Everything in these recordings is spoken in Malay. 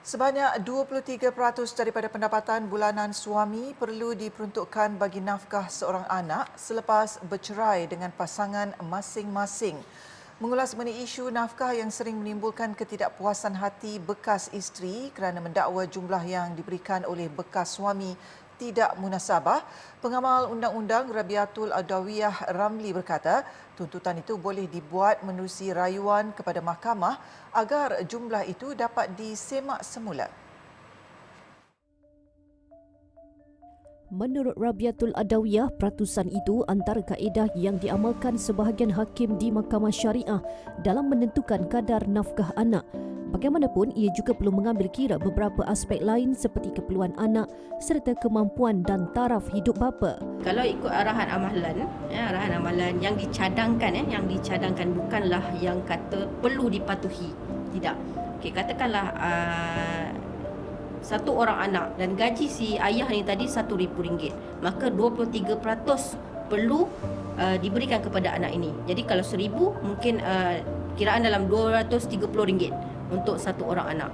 Sebanyak 23% daripada pendapatan bulanan suami perlu diperuntukkan bagi nafkah seorang anak selepas bercerai dengan pasangan masing-masing. Mengulas mengenai isu nafkah yang sering menimbulkan ketidakpuasan hati bekas isteri kerana mendakwa jumlah yang diberikan oleh bekas suami tidak munasabah, pengamal undang-undang Rabiatul Adawiyah Ramli berkata, tuntutan itu boleh dibuat menerusi rayuan kepada mahkamah agar jumlah itu dapat disemak semula. Menurut Rabiatul Adawiyah, peratusan itu antara kaedah yang diamalkan sebahagian hakim di Mahkamah Syariah dalam menentukan kadar nafkah anak. Bagaimanapun, ia juga perlu mengambil kira beberapa aspek lain seperti keperluan anak serta kemampuan dan taraf hidup bapa. Kalau ikut arahan amalan yang dicadangkan bukanlah yang kata perlu dipatuhi. Tidak. Okey, katakanlah satu orang anak dan gaji si ayah ni tadi RM1,000, maka 23% perlu diberikan kepada anak ini. Jadi kalau RM1,000 mungkin kiraan dalam RM230 untuk satu orang anak.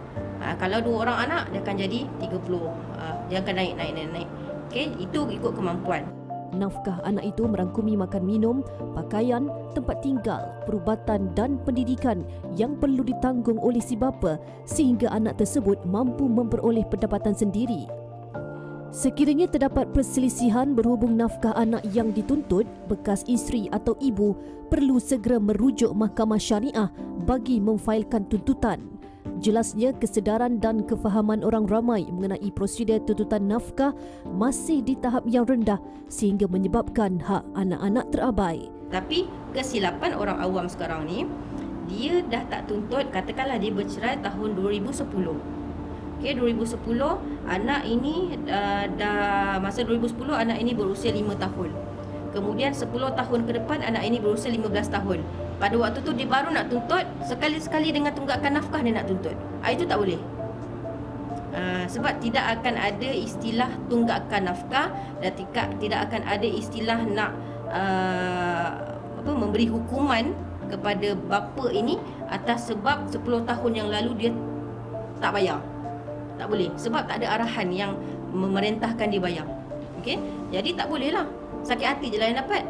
Kalau dua orang anak dia akan jadi 30. Dia akan naik. Okey, itu ikut kemampuan. Nafkah anak itu merangkumi makan minum, pakaian, tempat tinggal, perubatan dan pendidikan yang perlu ditanggung oleh si bapa sehingga anak tersebut mampu memperoleh pendapatan sendiri. Sekiranya terdapat perselisihan berhubung nafkah anak yang dituntut, bekas isteri atau ibu perlu segera merujuk Mahkamah Syariah bagi memfailkan tuntutan. Jelasnya, kesedaran dan kefahaman orang ramai mengenai prosedur tuntutan nafkah masih di tahap yang rendah sehingga menyebabkan hak anak-anak terabai. Tapi kesilapan orang awam sekarang ni, dia dah tak tuntut, katakanlah dia bercerai tahun 2010. Okey, 2010 anak ini masa 2010 anak ini berusia 5 tahun. Kemudian 10 tahun ke depan anak ini berusia 15 tahun. Pada waktu tu dia baru nak tuntut, sekali-sekali dengan tunggakan nafkah dia nak tuntut. Itu tak boleh. Sebab tidak akan ada istilah tunggakan nafkah dan tidak akan ada istilah nak memberi hukuman kepada bapa ini atas sebab 10 tahun yang lalu dia tak bayar. Tak boleh. Sebab tak ada arahan yang memerintahkan dia bayar. Okey? Jadi tak bolehlah. Sakit hati je lah yang dapat.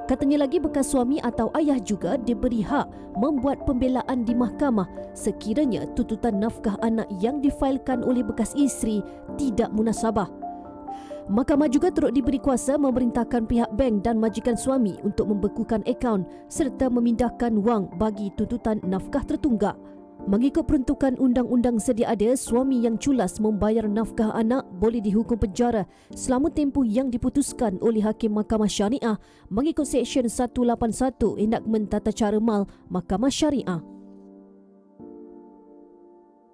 Katanya lagi, bekas suami atau ayah juga diberi hak membuat pembelaan di mahkamah sekiranya tuntutan nafkah anak yang difailkan oleh bekas isteri tidak munasabah. Mahkamah juga turut diberi kuasa memerintahkan pihak bank dan majikan suami untuk membekukan akaun serta memindahkan wang bagi tuntutan nafkah tertunggak. Mengikut peruntukan undang-undang sedia ada, suami yang culas membayar nafkah anak boleh dihukum penjara selama tempoh yang diputuskan oleh Hakim Mahkamah Syariah mengikut Seksyen 181 Enakmen Tata Cara Mal Mahkamah Syariah.